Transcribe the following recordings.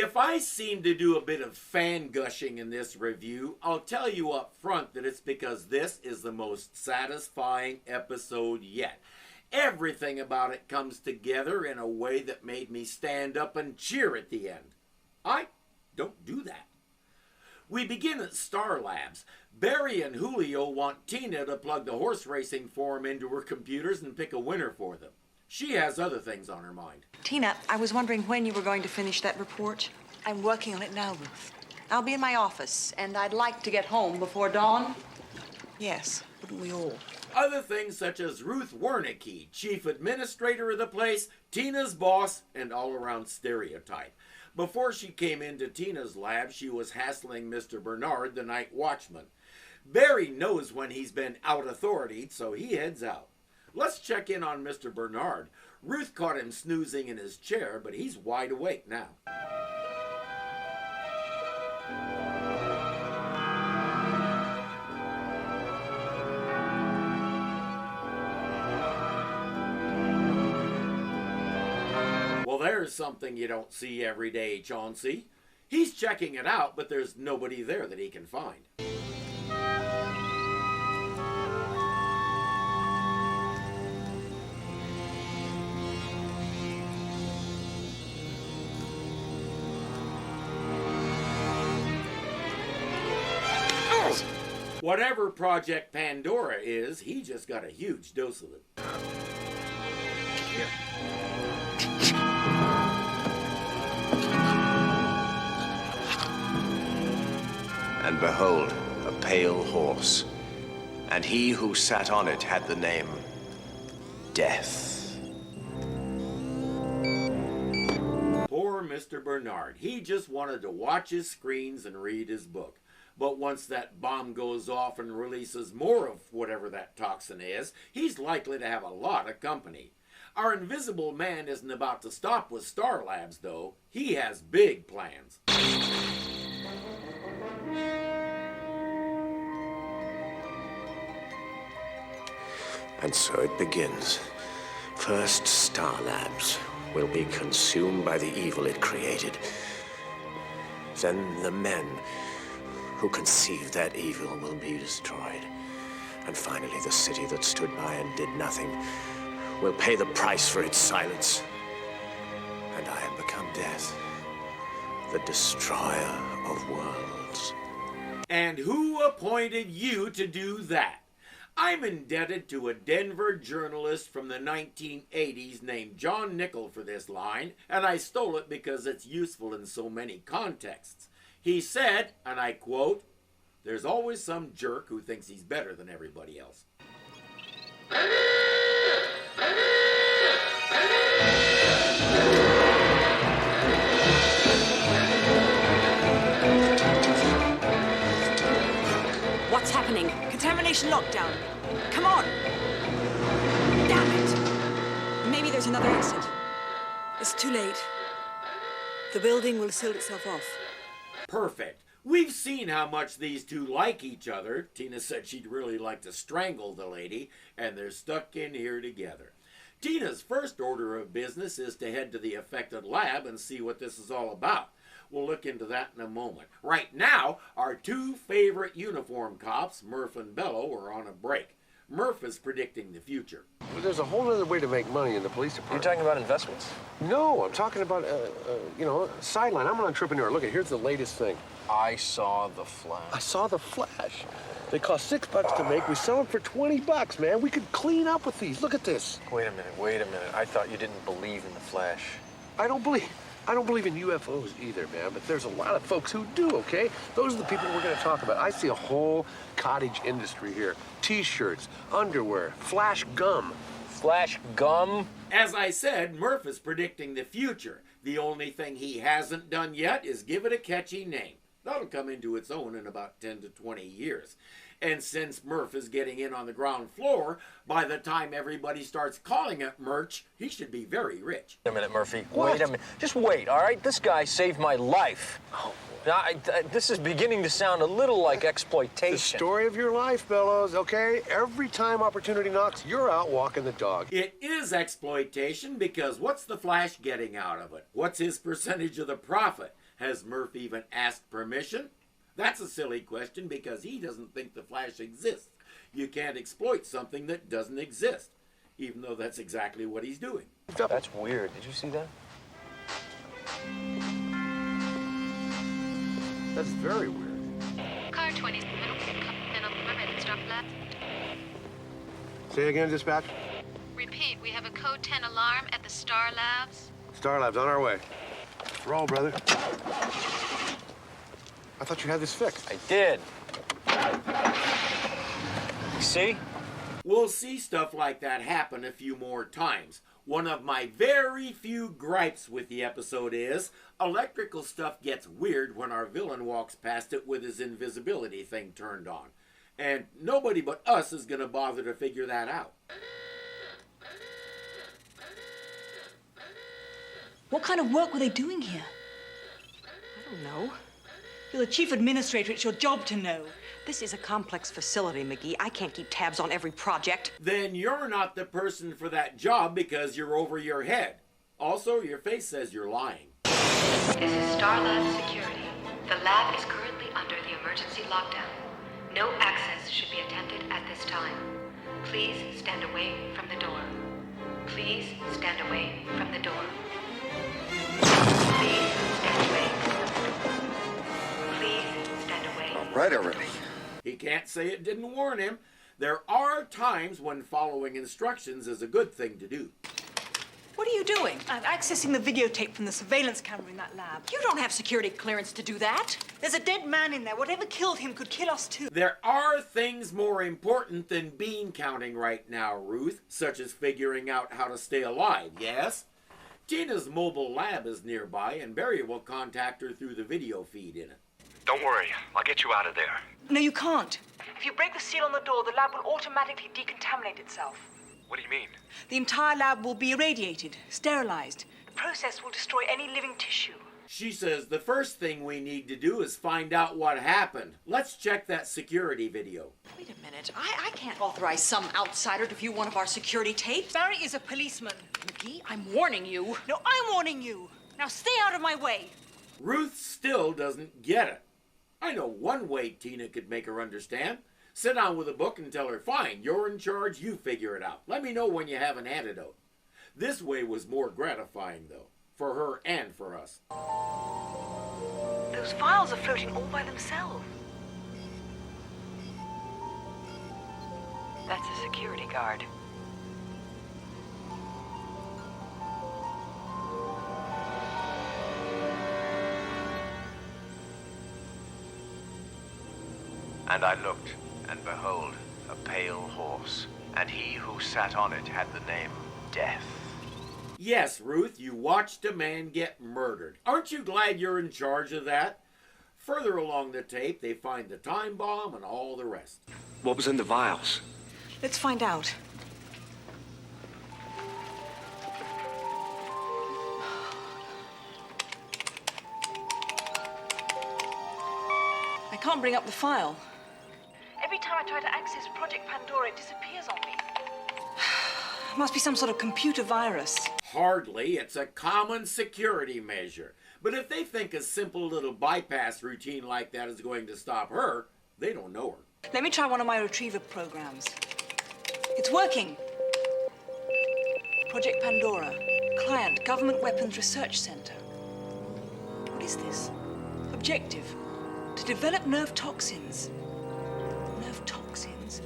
If I seem to do a bit of fan gushing in this review, I'll tell you up front that it's because this is the most satisfying episode yet. Everything about it comes together in a way that made me stand up and cheer at the end. I don't do that. We begin at Star Labs. Barry and Julio want Tina to plug the horse racing forum into her computers and pick a winner for them. She has other things on her mind. Tina, I was wondering when you were going to finish that report. I'm working on it now, Ruth. I'll be in my office, and I'd like to get home before dawn. Yes, wouldn't we all? Other things such as Ruth Wernicke, chief administrator of the place, Tina's boss, and all-around stereotype. Before she came into Tina's lab, she was hassling Mr. Bernard, the night watchman. Barry knows when he's been out authority, so he heads out. Let's check in on Mr. Bernard. Ruth caught him snoozing in his chair, but he's wide awake now. Well, there's something you don't see every day, Chauncey. He's checking it out, but there's nobody there that he can find. Whatever Project Pandora is, he just got a huge dose of it. And behold, a pale horse, and he who sat on it had the name Death. Poor Mr. Bernard. He just wanted to watch his screens and read his book. But once that bomb goes off and releases more of whatever that toxin is, he's likely to have a lot of company. Our invisible man isn't about to stop with Star Labs, though. He has big plans. And so it begins. First, Star Labs will be consumed by the evil it created. Then the men who conceived that evil will be destroyed. And finally, the city that stood by and did nothing will pay the price for its silence. And I have become Death, the destroyer of worlds. And who appointed you to do that? I'm indebted to a Denver journalist from the 1980s named John Nickel for this line, and I stole it because it's useful in so many contexts. He said, and I quote, "There's always some jerk who thinks he's better than everybody else." What's happening? Contamination lockdown. Come on! Damn it! Maybe there's another exit. It's too late. The building will seal itself off. Perfect. We've seen how much these two like each other. Tina said she'd really like to strangle the lady, and they're stuck in here together. Tina's first order of business is to head to the affected lab and see what this is all about. We'll look into that in a moment. Right now, our two favorite uniform cops, Murph and Bello, are on a break. Murph is predicting the future. Well, there's a whole other way to make money in the police department. You're talking about investments? No, I'm talking about, sideline. I'm an entrepreneur. Look, here's the latest thing. I saw the Flash. I saw the Flash. They cost $6 to make. We sell them for $20, man. We could clean up with these. Look at this. Wait a minute. I thought you didn't believe in the Flash. I don't believe in UFOs either, man, but there's a lot of folks who do, okay? Those are the people we're gonna talk about. I see a whole cottage industry here. T-shirts, underwear, Flash gum. Flash gum? As I said, Murph is predicting the future. The only thing he hasn't done yet is give it a catchy name. That'll come into its own in about 10 to 20 years. And since Murph is getting in on the ground floor, by the time everybody starts calling it merch, he should be very rich. Wait a minute, Murphy. What? Wait a minute. Just wait, all right? This guy saved my life. Oh. Now, this is beginning to sound a little like The exploitation. story of your life, Bellows, okay? Every time opportunity knocks, you're out walking the dog. It is exploitation because what's the Flash getting out of it? What's his percentage of the profit? Has Murph even asked permission? That's a silly question because he doesn't think the Flash exists. You can't exploit something that doesn't exist, even though that's exactly what he's doing. That's weird. Did you see that? That's very weird. Car 20 stop left. Say it again, dispatch. Repeat, we have a code 10 alarm at the Star Labs. Star Labs, on our way. Roll, brother. I thought you had this fixed. I did. See? We'll see stuff like that happen a few more times. One of my very few gripes with the episode is electrical stuff gets weird when our villain walks past it with his invisibility thing turned on. And nobody but us is going to bother to figure that out. What kind of work were they doing here? I don't know. You're the chief administrator. It's your job to know. This is a complex facility, McGee. I can't keep tabs on every project. Then you're not the person for that job because you're over your head. Also, your face says you're lying. This is Star Labs security. The lab is currently under the emergency lockdown. No access should be attempted at this time. Please stand away from the door. Please stand away from the door. Please stand away. Please stand away. All right already. He can't say it didn't warn him. There are times when following instructions is a good thing to do. What are you doing? I'm accessing the videotape from the surveillance camera in that lab. You don't have security clearance to do that. There's a dead man in there. Whatever killed him could kill us too. There are things more important than bean counting right now, Ruth, such as figuring out how to stay alive, yes? Tina's mobile lab is nearby, and Barry will contact her through the video feed in it. Don't worry, I'll get you out of there. No, you can't. If you break the seal on the door, the lab will automatically decontaminate itself. What do you mean? The entire lab will be irradiated, sterilized. The process will destroy any living tissue. She says the first thing we need to do is find out what happened. Let's check that security video. Wait a minute. I can't authorize some outsider to view one of our security tapes. Barry is a policeman. McGee, I'm warning you. No, I'm warning you. Now stay out of my way. Ruth still doesn't get it. I know one way Tina could make her understand. Sit down with a book and tell her, fine, you're in charge, you figure it out. Let me know when you have an antidote. This way was more gratifying, though, for her and for us. Those files are floating all by themselves. That's a security guard. And I looked, and behold, a pale horse, and he who sat on it had the name Death. Yes, Ruth, you watched a man get murdered. Aren't you glad you're in charge of that? Further along the tape, they find the time bomb and all the rest. What was in the vials? Let's find out. I can't bring up the file. Every time I try to access Project Pandora, it disappears on me. Must be some sort of computer virus. Hardly. It's a common security measure. But if they think a simple little bypass routine like that is going to stop her, they don't know her. Let me try one of my retriever programs. It's working. Project Pandora. Client, Government Weapons Research Center. What is this? Objective. To develop nerve toxins. Nerve toxins?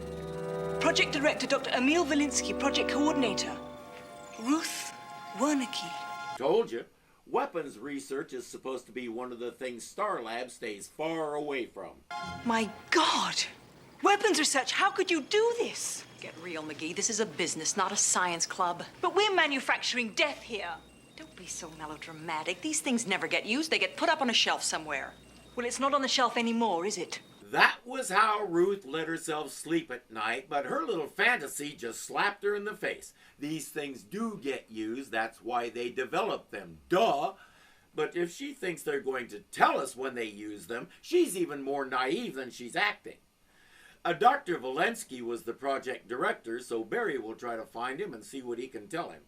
Project Director, Dr. Emil Valinsky, Project Coordinator. Ruth Wernicke. Told you. Weapons research is supposed to be one of the things Star Lab stays far away from. My God! Weapons research, how could you do this? Get real, McGee. This is a business, not a science club. But we're manufacturing death here. Don't be so melodramatic. These things never get used. They get put up on a shelf somewhere. Well, it's not on the shelf anymore, is it? That was how Ruth let herself sleep at night, but her little fantasy just slapped her in the face. These things do get used, that's why they develop them, duh. But if she thinks they're going to tell us when they use them, she's even more naive than she's acting. Dr. Valensky was the project director, so Barry will try to find him and see what he can tell him.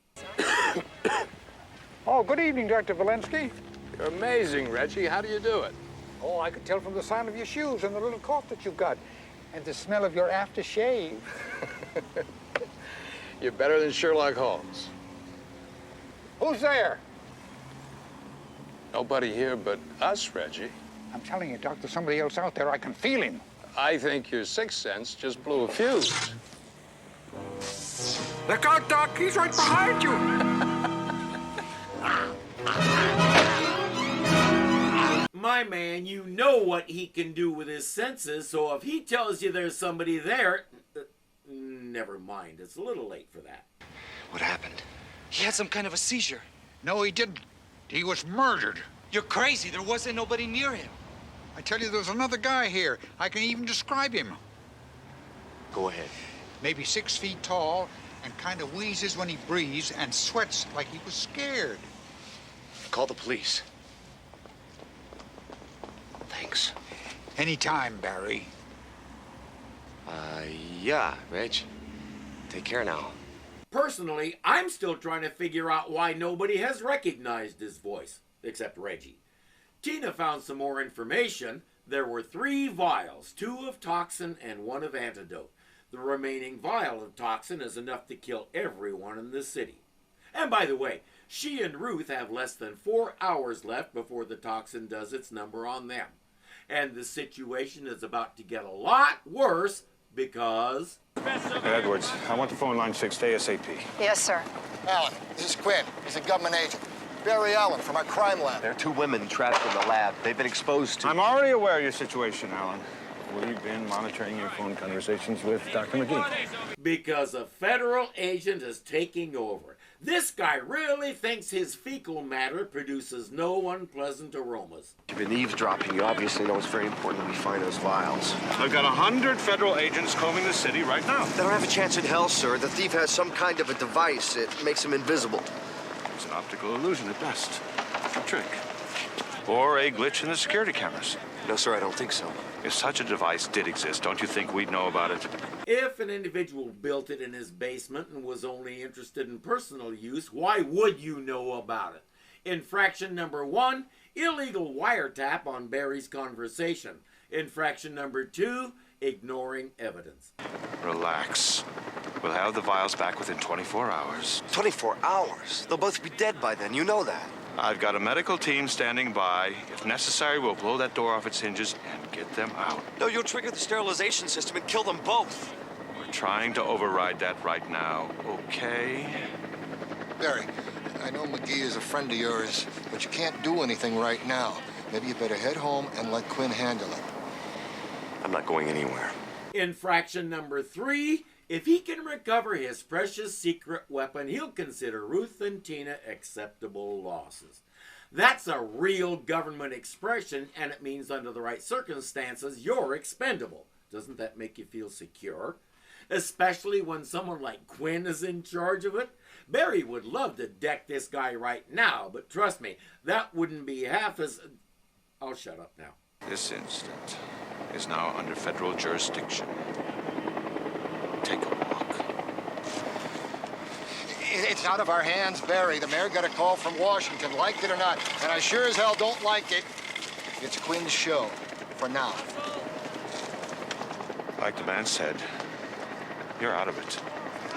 Oh, good evening, Dr. Valensky. You're amazing, Reggie. How do you do it? Oh, I could tell from the sound of your shoes and the little cough that you've got. And the smell of your aftershave. You're better than Sherlock Holmes. Who's there? Nobody here but us, Reggie. I'm telling you, Doc, there's somebody else out there. I can feel him. I think your sixth sense just blew a fuse. Look out, Doc. He's right behind you. My man, you know what he can do with his senses, so if he tells you there's somebody there, never mind. It's a little late for that. What happened? He had some kind of a seizure. No, he didn't. He was murdered. You're crazy. There wasn't nobody near him. I tell you, there's another guy here. I can even describe him. Go ahead. Maybe 6 feet tall and kind of wheezes when he breathes and sweats like he was scared. Call the police. Thanks. Anytime, Barry. Yeah, Reg. Take care now. Personally, I'm still trying to figure out why nobody has recognized his voice, except Reggie. Tina found some more information. There were 3 vials, 2 of toxin and 1 of antidote. The remaining vial of toxin is enough to kill everyone in the city. And by the way, she and Ruth have less than 4 hours left before the toxin does its number on them. And the situation is about to get a lot worse because... Edwards, I want the phone line fixed ASAP. Yes, sir. Allen, this is Quinn. He's a government agent. Barry Allen from our crime lab. There are 2 women trapped in the lab. They've been exposed to... I'm already aware of your situation, Alan. We've been monitoring your phone conversations with Dr. McGee. Because a federal agent is taking over. This guy really thinks his fecal matter produces no unpleasant aromas. You've been eavesdropping. You obviously know it's very important that we find those vials. I've got 100 federal agents combing the city right now. They don't have a chance in hell, sir. The thief has some kind of a device. It makes him invisible. It's an optical illusion at best. A trick. Or a glitch in the security cameras. No, sir, I don't think so. If such a device did exist, don't you think we'd know about it? If an individual built it in his basement and was only interested in personal use, why would you know about it? Infraction number 1, illegal wiretap on Barry's conversation. Infraction number 2, ignoring evidence. Relax. We'll have the vials back within 24 hours. 24 hours? They'll both be dead by then. You know that. I've got a medical team standing by. If necessary, we'll blow that door off its hinges and get them out. No, you'll trigger the sterilization system and kill them both. We're trying to override that right now, okay? Barry, I know McGee is a friend of yours, but you can't do anything right now. Maybe you better head home and let Quinn handle it. I'm not going anywhere. Infraction number 3, if he can recover his precious secret weapon, he'll consider Ruth and Tina acceptable losses. That's a real government expression, and it means under the right circumstances, you're expendable. Doesn't that make you feel secure? Especially when someone like Quinn is in charge of it. Barry would love to deck this guy right now, but trust me, that wouldn't be half as... I'll shut up now. This incident is now under federal jurisdiction. Take a walk. It's out of our hands, Barry. The mayor got a call from Washington, like it or not, and I sure as hell don't like it. It's Quinn's show, for now. Like the man said, you're out of it.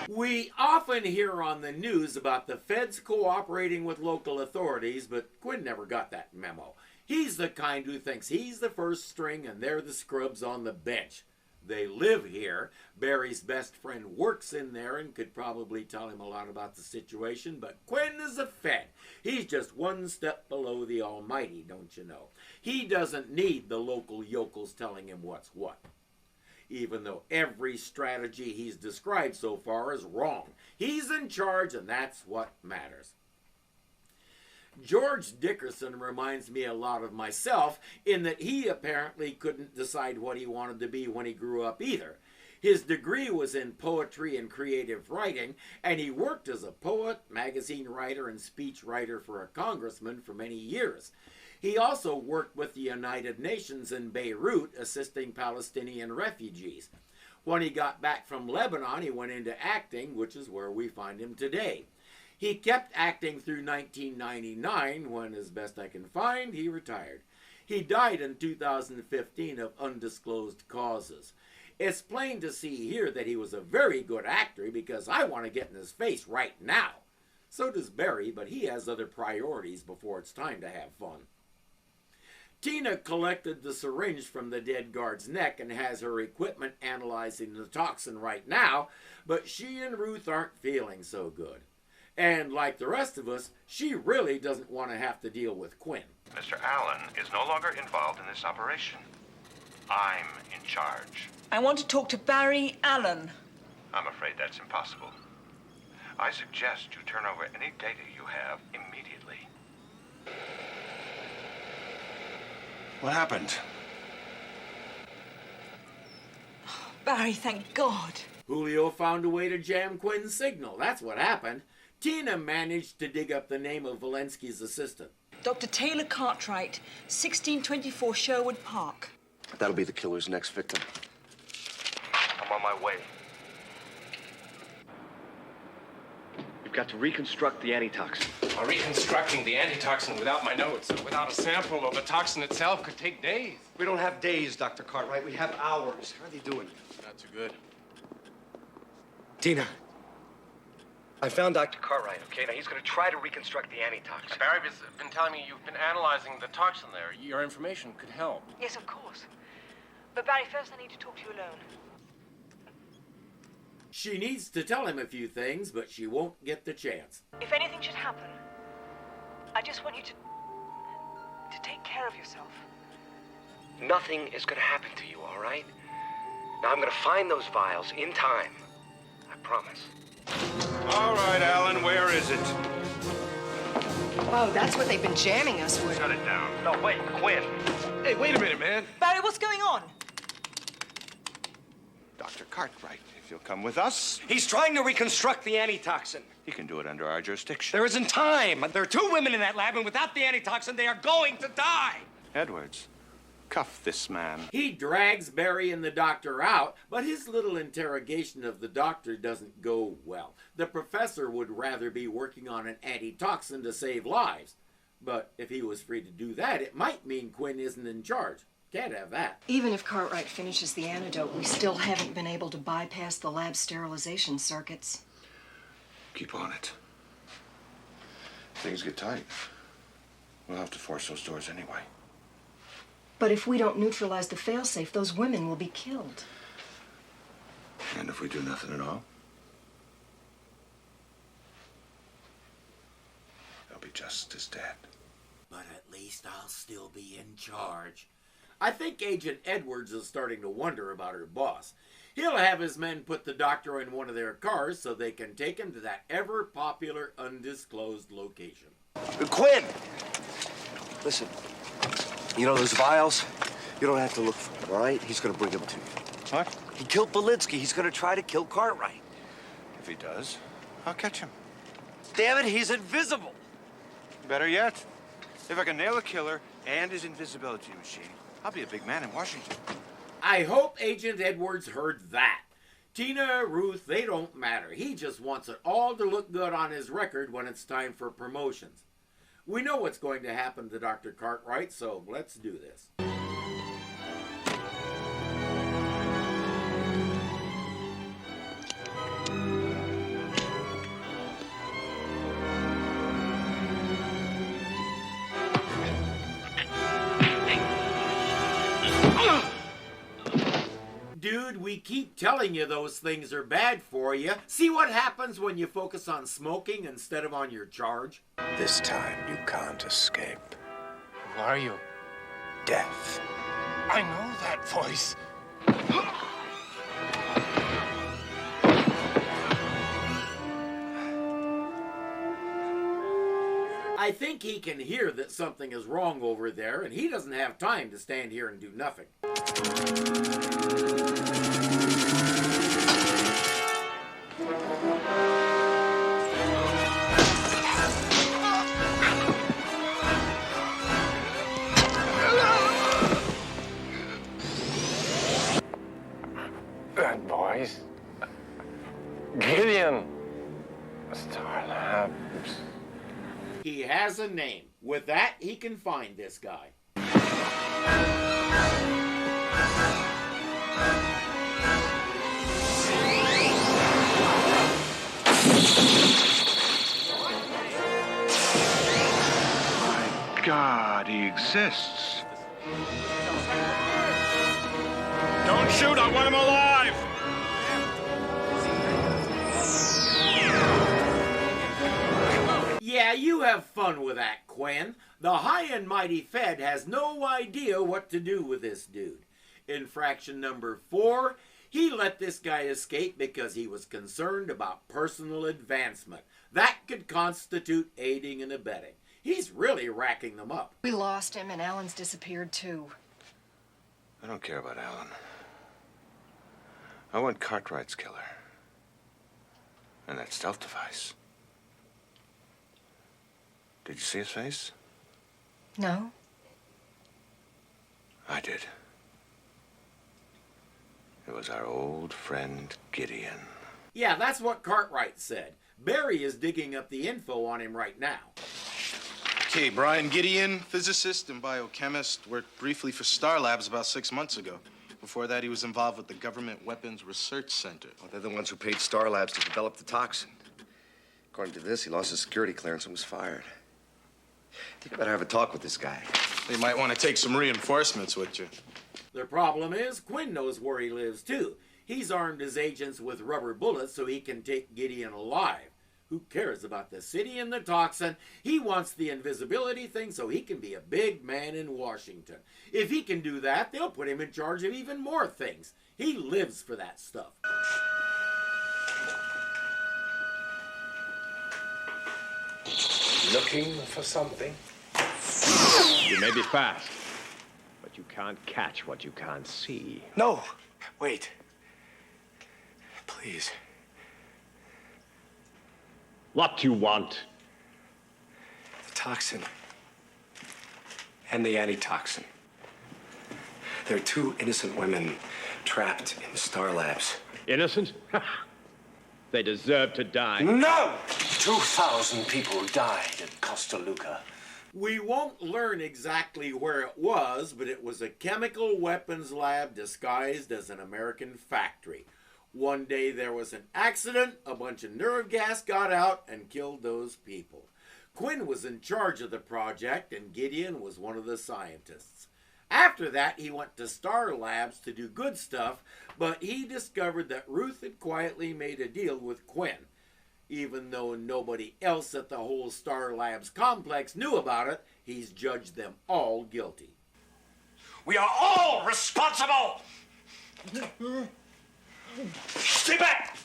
We often hear on the news about the feds cooperating with local authorities, but Quinn never got that memo. He's the kind who thinks he's the first string and they're the scrubs on the bench. They live here. Barry's best friend works in there and could probably tell him a lot about the situation, but Quinn is a Fed. He's just one step below the Almighty, don't you know? He doesn't need the local yokels telling him what's what. Even though every strategy he's described so far is wrong. He's in charge, and that's what matters. George Dickerson reminds me a lot of myself in that he apparently couldn't decide what he wanted to be when he grew up either. His degree was in poetry and creative writing, and he worked as a poet, magazine writer, and speech writer for a congressman for many years. He also worked with the United Nations in Beirut, assisting Palestinian refugees. When he got back from Lebanon, he went into acting, which is where we find him today. He kept acting through 1999 when, as best I can find, he retired. He died in 2015 of undisclosed causes. It's plain to see here that he was a very good actor because I want to get in his face right now. So does Barry, but he has other priorities before it's time to have fun. Tina collected the syringe from the dead guard's neck and has her equipment analyzing the toxin right now, but she and Ruth aren't feeling so good. And like the rest of us, she really doesn't want to have to deal with Quinn. Mr. Allen is no longer involved in this operation. I'm in charge. I want to talk to Barry Allen. I'm afraid that's impossible. I suggest you turn over any data you have immediately. What happened? Barry, thank God. Julio found a way to jam Quinn's signal. That's what happened. Tina managed to dig up the name of Valensky's assistant. Dr. Taylor Cartwright, 1624 Sherwood Park. That'll be the killer's next victim. I'm on my way. You've got to reconstruct the antitoxin. Reconstructing the antitoxin without my notes, without a sample of the toxin itself, could take days. We don't have days, Dr. Cartwright. We have hours. How are they doing? Not too good. Tina, I found Dr. Cartwright, okay? Now, he's going to try to reconstruct the antitoxin. Barry's been telling me you've been analyzing the toxin there. Your information could help. Yes, of course. But Barry, first I need to talk to you alone. She needs to tell him a few things, but she won't get the chance. If anything should happen, I just want you to take care of yourself. Nothing is going to happen to you, all right? Now, I'm going to find those vials in time. I promise. All right, Alan, where is it? Oh, that's what they've been jamming us with. Shut it down. No, wait, Quinn. Hey, wait a minute, man. Barry, what's going on? Dr. Cartwright, if you'll come with us. He's trying to reconstruct the antitoxin. He can do it under our jurisdiction. There isn't time. There are 2 women in that lab, and without the antitoxin, they are going to die. Edwards, cuff this man. He drags Barry and the doctor out, but his little interrogation of the doctor doesn't go well. The professor would rather be working on an antitoxin to save lives. But if he was free to do that, it might mean Quinn isn't in charge. Can't have that. Even if Cartwright finishes the antidote, we still haven't been able to bypass the lab sterilization circuits. Keep on it. Things get tight. We'll have to force those doors anyway. But if we don't neutralize the failsafe, those women will be killed. And if we do nothing at all? They'll be just as dead. But at least I'll still be in charge. I think Agent Edwards is starting to wonder about her boss. He'll have his men put the doctor in one of their cars so they can take him to that ever-popular undisclosed location. Quinn! Listen, you know those vials? You don't have to look for them, all right? He's going to bring them to you. What? He killed Belinsky. He's going to try to kill Cartwright. If he does, I'll catch him. Damn it, he's invisible. Better yet, if I can nail a killer and his invisibility machine, I'll be a big man in Washington. I hope Agent Edwards heard that. Tina, Ruth, they don't matter. He just wants it all to look good on his record when it's time for promotions. We know what's going to happen to Dr. Cartwright, so let's do this. Dude, we keep telling you those things are bad for you. See what happens when you focus on smoking instead of on your charge? This time you can't escape. Who are you? Death. I know that voice. I think he can hear that something is wrong over there, and he doesn't have time to stand here and do nothing. Good boys. Gideon. Starlab. He has a name. With that, he can find this guy. My God, he exists. Don't shoot, I want him alive! Yeah, you have fun with that, Quinn. The high and mighty Fed has no idea what to do with this dude. Infraction number 4, he let this guy escape because he was concerned about personal advancement. That could constitute aiding and abetting. He's really racking them up. We lost him, and Alan's disappeared, too. I don't care about Alan. I want Cartwright's killer. And that stealth device. Did you see his face? No? I did. It was our old friend Gideon. Yeah, that's what Cartwright said. Barry is digging up the info on him right now. Okay, Brian Gideon, physicist and biochemist, worked briefly for Star Labs about 6 months ago. Before that, he was involved with the Government Weapons Research Center. Well, they're the ones who paid Star Labs to develop the toxin. According to this, he lost his security clearance and was fired. I think I better have a talk with this guy. You might want to take some reinforcements with you. The problem is, Quinn knows where he lives, too. He's armed his agents with rubber bullets so he can take Gideon alive. Who cares about the city and the toxin? He wants the invisibility thing so he can be a big man in Washington. If he can do that, they'll put him in charge of even more things. He lives for that stuff. Looking for something? You may be fast, but you can't catch what you can't see. No! Wait. Please. What do you want? The toxin. And the antitoxin. There are 2 innocent women trapped in the Star Labs. Innocent? They deserve to die. No! 2,000 people died at Costa Luca. We won't learn exactly where it was, but it was a chemical weapons lab disguised as an American factory. One day there was an accident, a bunch of nerve gas got out and killed those people. Quinn was in charge of the project and Gideon was one of the scientists. After that, he went to Star Labs to do good stuff, but he discovered that Ruth had quietly made a deal with Quinn. Even though nobody else at the whole Star Labs complex knew about it, he's judged them all guilty. We are all responsible! Stay back!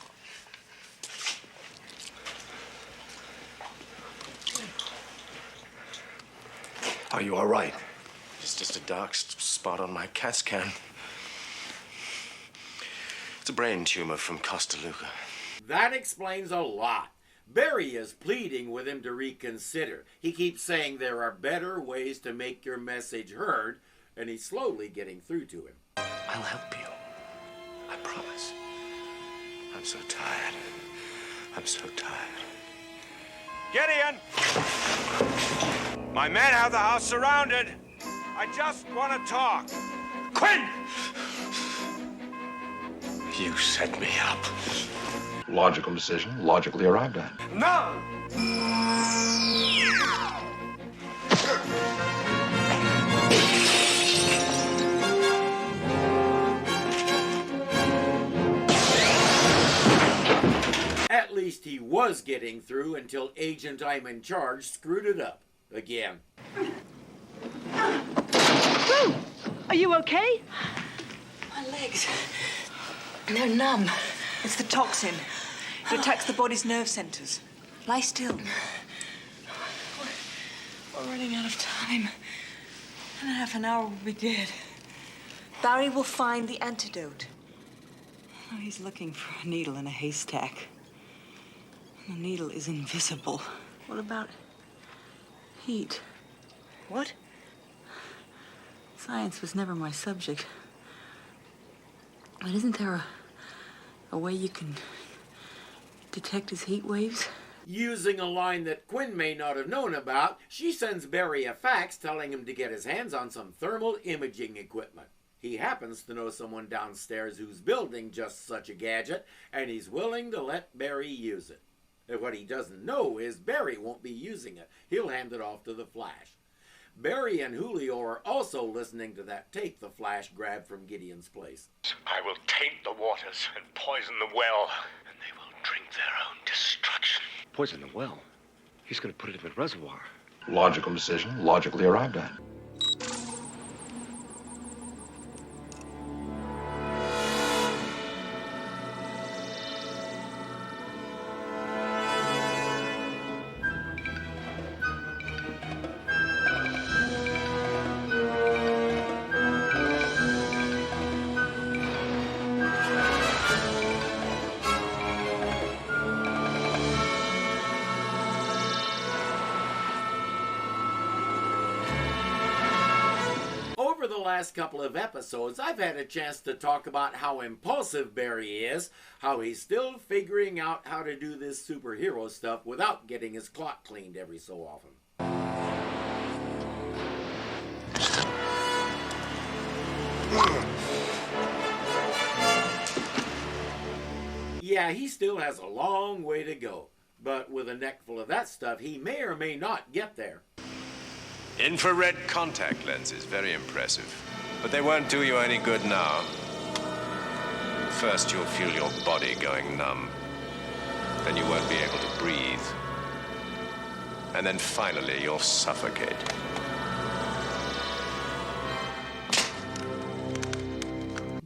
Are you all right? It's just a dark spot on my CAT scan. It's a brain tumor from Costa Luca. That explains a lot. Barry is pleading with him to reconsider. He keeps saying there are better ways to make your message heard, and he's slowly getting through to him. I'll help you. I promise. I'm so tired. I'm so tired. Gideon! My men have the house surrounded. I just want to talk. Quinn! You set me up. Logical decision, logically arrived at. No! At least he was getting through until Agent I'm in Charge screwed it up again. Ruth, are you okay? My legs, they're numb. It's the toxin. It attacks the body's nerve centers. Lie still. We're running out of time. In half an hour, we'll be dead. Barry will find the antidote. Oh, he's looking for a needle in a haystack. The needle is invisible. What about Heat. what? Science was never my subject. But isn't there a way you can detect his heat waves? Using a line that Quinn may not have known about, she sends Barry a fax telling him to get his hands on some thermal imaging equipment. He happens to know someone downstairs who's building just such a gadget, and he's willing to let Barry use it. And what he doesn't know is Barry won't be using it. He'll hand it off to the Flash. Barry and Julio are also listening to that tape the Flash grabbed from Gideon's place. I will taint the waters and poison the well, and they will drink their own destruction. Poison the well? He's going to put it in the reservoir. Logical decision, logically arrived at. Over the last couple of episodes, I've had a chance to talk about how impulsive Barry is, how he's still figuring out how to do this superhero stuff without getting his clock cleaned every so often. Yeah, he still has a long way to go, but with a neck full of that stuff, he may or may not get there. Infrared contact lenses, very impressive. But they won't do you any good now. First, you'll feel your body going numb. Then you won't be able to breathe. And then finally, you'll suffocate.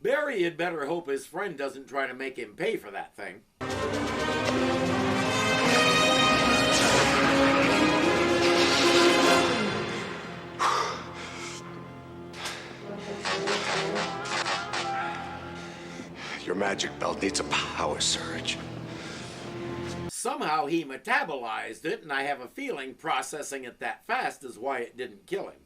Barry had better hope his friend doesn't try to make him pay for that thing. Your magic belt needs a power surge. Somehow he metabolized it, and I have a feeling processing it that fast is why it didn't kill him.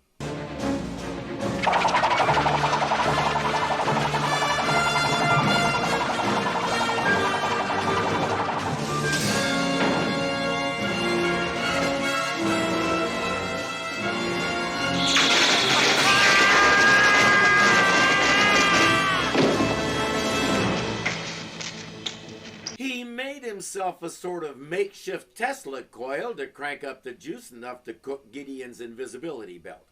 He made himself a sort of makeshift Tesla coil to crank up the juice enough to cook Gideon's invisibility belt.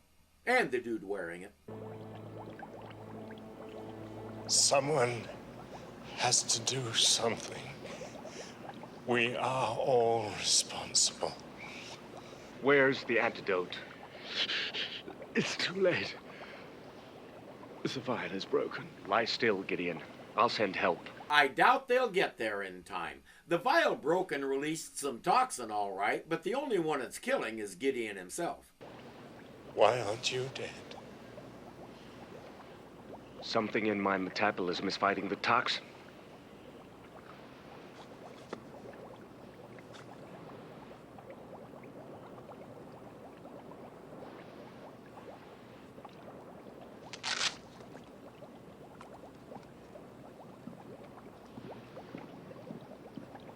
And the dude wearing it. Someone has to do something. We are all responsible. Where's the antidote? It's too late. The vial is broken. Lie still, Gideon. I'll send help. I doubt they'll get there in time. The vial broke and released some toxin, all right, but the only one it's killing is Gideon himself. Why aren't you dead? Something in my metabolism is fighting the toxin.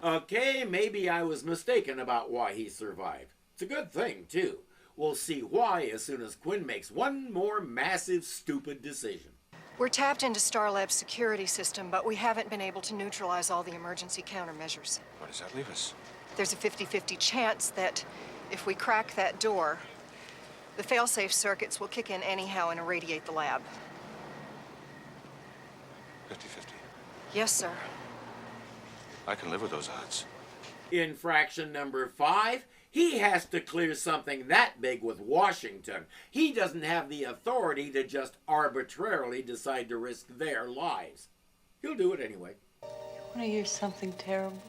Okay, maybe I was mistaken about why he survived. It's a good thing, too. We'll see why as soon as Quinn makes one more massive, stupid decision. We're tapped into Starlab's security system, but we haven't been able to neutralize all the emergency countermeasures. Where does that leave us? There's a 50-50 chance that if we crack that door, the failsafe circuits will kick in anyhow and irradiate the lab. 50-50. Yes, sir. I can live with those odds. Infraction number 5, he has to clear something that big with Washington. He doesn't have the authority to just arbitrarily decide to risk their lives. He'll do it anyway. Want to hear something terrible?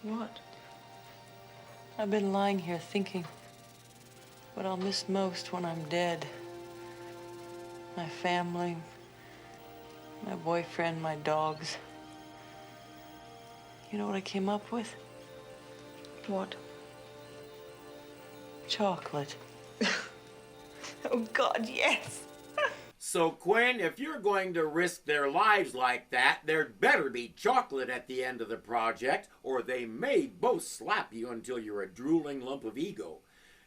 What? I've been lying here thinking what I'll miss most when I'm dead. My family, my boyfriend, my dogs. You know what I came up with? What? Chocolate. Oh, God, yes. So Quinn, if you're going to risk their lives like that, there'd better be chocolate at the end of the project, or they may both slap you until you're a drooling lump of ego.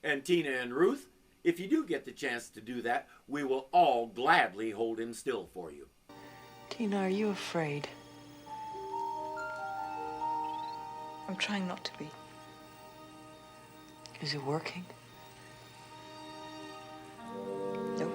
And Tina and Ruth, if you do get the chance to do that, we will all gladly hold him still for you. Tina, are you afraid? I'm trying not to be. Is it working? No.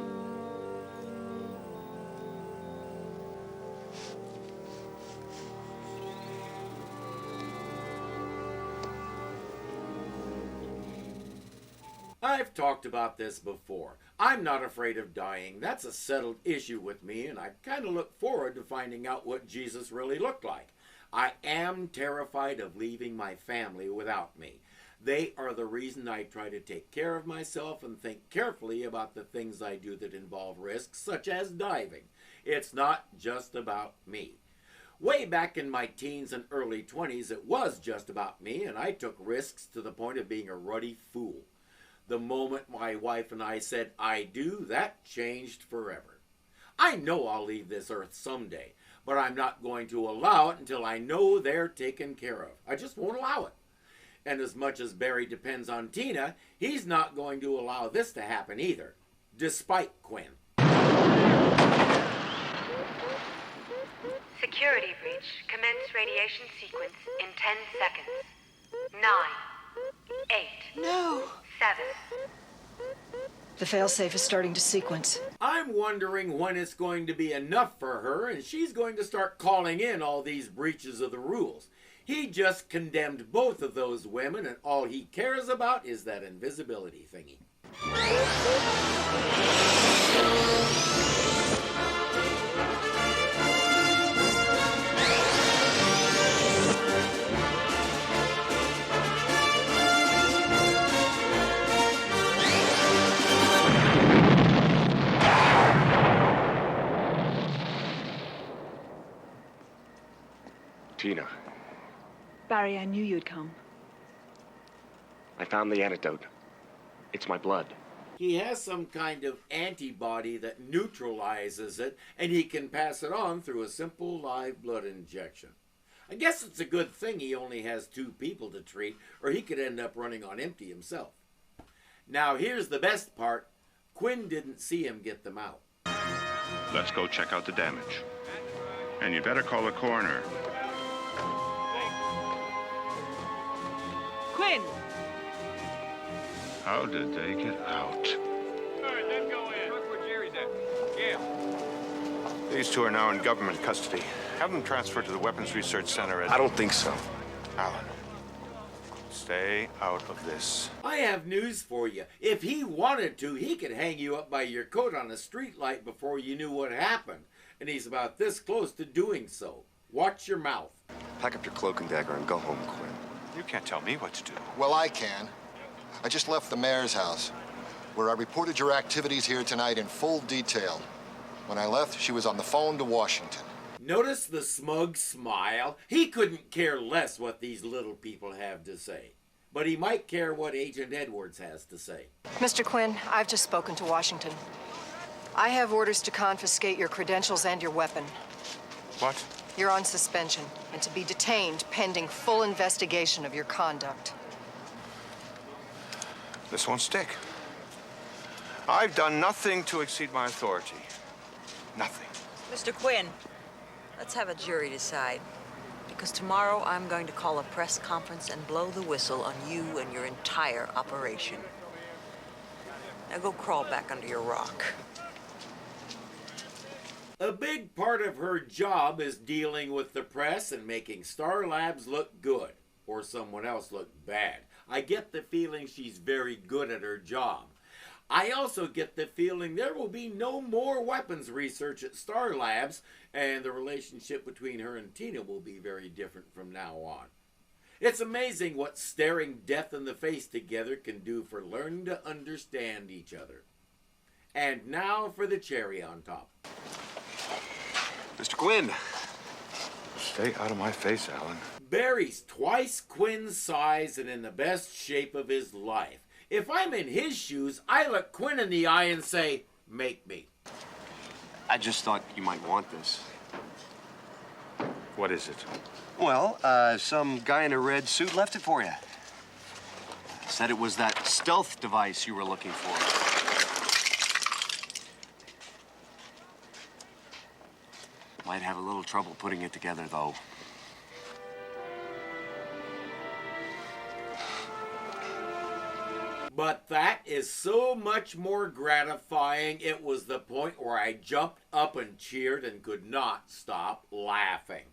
I've talked about this before. I'm not afraid of dying. That's a settled issue with me, and I kind of look forward to finding out what Jesus really looked like. I am terrified of leaving my family without me. They are the reason I try to take care of myself and think carefully about the things I do that involve risks, such as diving. It's not just about me. Way back in my teens and early 20s, it was just about me, and I took risks to the point of being a ruddy fool. The moment my wife and I said, "I do," that changed forever. I know I'll leave this earth someday, but I'm not going to allow it until I know they're taken care of. I just won't allow it. And as much as Barry depends on Tina, he's not going to allow this to happen either, despite Quinn. Security breach. Commence radiation sequence in 10 seconds. 9, 8, No. 7. The failsafe is starting to sequence. I'm wondering when it's going to be enough for her and she's going to start calling in all these breaches of the rules. He just condemned both of those women, and all he cares about is that invisibility thingy. Tina, Barry, I knew you'd come. I found the antidote. It's my blood. He has some kind of antibody that neutralizes it, and he can pass it on through a simple live blood injection. I guess it's a good thing he only has 2 people to treat, or he could end up running on empty himself. Now here's the best part. Quinn didn't see him get them out. Let's go check out the damage. And you better call the coroner. Quinn! How did they get out? All right, then go in. Look where Jerry's at. Yeah. These 2 are now in government custody. Have them transferred to the Weapons Research Center at... I don't think so. Alan, stay out of this. I have news for you. If he wanted to, he could hang you up by your coat on a streetlight before you knew what happened. And he's about this close to doing so. Watch your mouth. Pack up your cloak and dagger and go home, Quinn. You can't tell me what to do. Well, I can. I just left the mayor's house, where I reported your activities here tonight in full detail. When I left, she was on the phone to Washington. Notice the smug smile? He couldn't care less what these little people have to say. But he might care what Agent Edwards has to say. Mr. Quinn, I've just spoken to Washington. I have orders to confiscate your credentials and your weapon. What? You're on suspension and to be detained pending full investigation of your conduct. This won't stick. I've done nothing to exceed my authority. Nothing. Mr. Quinn, let's have a jury decide. Because tomorrow I'm going to call a press conference and blow the whistle on you and your entire operation. Now go crawl back under your rock. A big part of her job is dealing with the press and making Star Labs look good, or someone else look bad. I get the feeling she's very good at her job. I also get the feeling there will be no more weapons research at Star Labs, and the relationship between her and Tina will be very different from now on. It's amazing what staring death in the face together can do for learning to understand each other. And now for the cherry on top. Mr. Quinn! Stay out of my face, Alan. Barry's twice Quinn's size and in the best shape of his life. If I'm in his shoes, I look Quinn in the eye and say, "Make me." I just thought you might want this. What is it? Well, some guy in a red suit left it for you. Said it was that stealth device you were looking for. Might have a little trouble putting it together, though. But that is so much more gratifying. It was the point where I jumped up and cheered and could not stop laughing.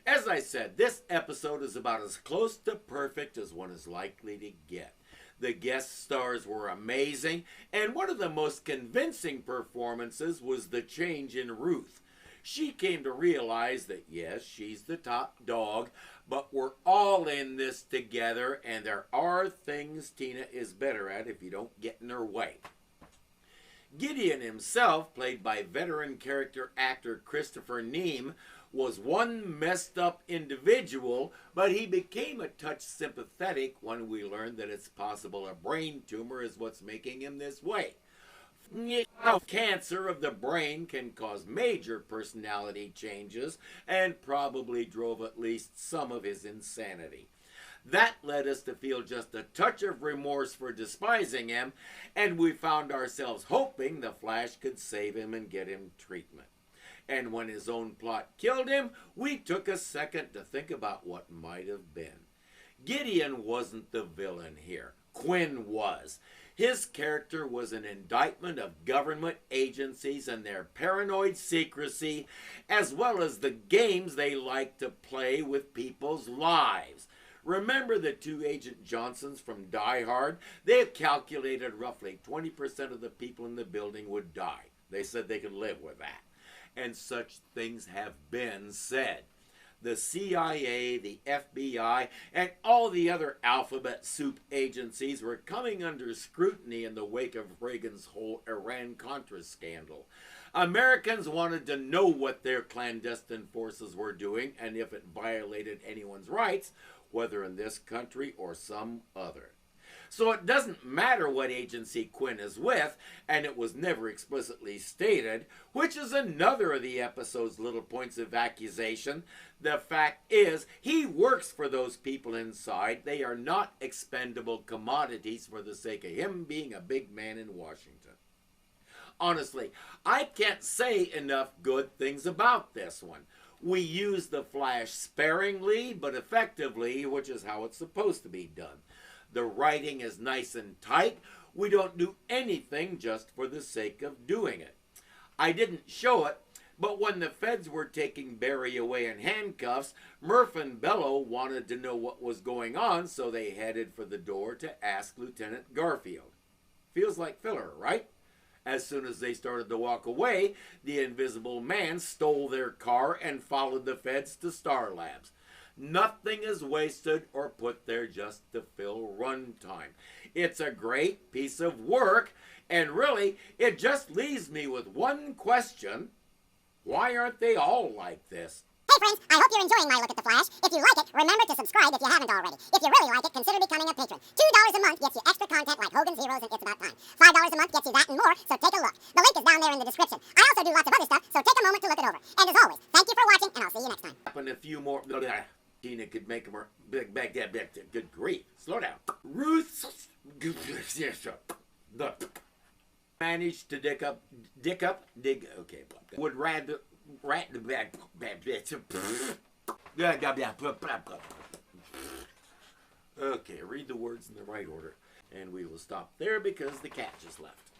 As I said, this episode is about as close to perfect as one is likely to get. The guest stars were amazing, and one of the most convincing performances was the change in Ruth. She came to realize that, yes, she's the top dog, but we're all in this together, and there are things Tina is better at if you don't get in her way. Gideon himself, played by veteran character actor Christopher Neame, was one messed up individual, but he became a touch sympathetic when we learned that it's possible a brain tumor is what's making him this way. Cancer of the brain can cause major personality changes and probably drove at least some of his insanity. That led us to feel just a touch of remorse for despising him, and we found ourselves hoping the Flash could save him and get him treatment. And when his own plot killed him, we took a second to think about what might have been. Gideon wasn't the villain here. Quinn was. His character was an indictment of government agencies and their paranoid secrecy, as well as the games they like to play with people's lives. Remember the two Agent Johnsons from Die Hard? They had calculated roughly 20% of the people in the building would die. They said they could live with that. And such things have been said. The CIA, the FBI, and all the other alphabet soup agencies were coming under scrutiny in the wake of Reagan's whole Iran-Contra scandal. Americans wanted to know what their clandestine forces were doing and if it violated anyone's rights, whether in this country or some other. So it doesn't matter what agency Quinn is with, and it was never explicitly stated, which is another of the episode's little points of accusation. The fact is, he works for those people inside. They are not expendable commodities for the sake of him being a big man in Washington. Honestly, I can't say enough good things about this one. We use the Flash sparingly, but effectively, which is how it's supposed to be done. The writing is nice and tight. We don't do anything just for the sake of doing it. I didn't show it, but when the feds were taking Barry away in handcuffs, Murph and Bello wanted to know what was going on, so they headed for the door to ask Lieutenant Garfield. Feels like filler, right? As soon as they started to walk away, the Invisible Man stole their car and followed the feds to Star Labs. Nothing is wasted or put there just to fill runtime. It's a great piece of work, and really, it just leaves me with one question. Why aren't they all like this? Hey friends, I hope you're enjoying my look at The Flash. If you like it, remember to subscribe if you haven't already. If you really like it, consider becoming a patron. $2 a month gets you extra content like Hogan's Heroes and It's About Time. $5 a month gets you that and more, so take a look. The link is down there in the description. I also do lots of other stuff, so take a moment to look it over. And as always, thank you for watching, and I'll see you next time. And a few more. Tina could make him back. Good grief. Slow down. Ruth managed to dig up. Okay. Would rather. Okay, read the words in the right order. And we will stop there because the cat just left.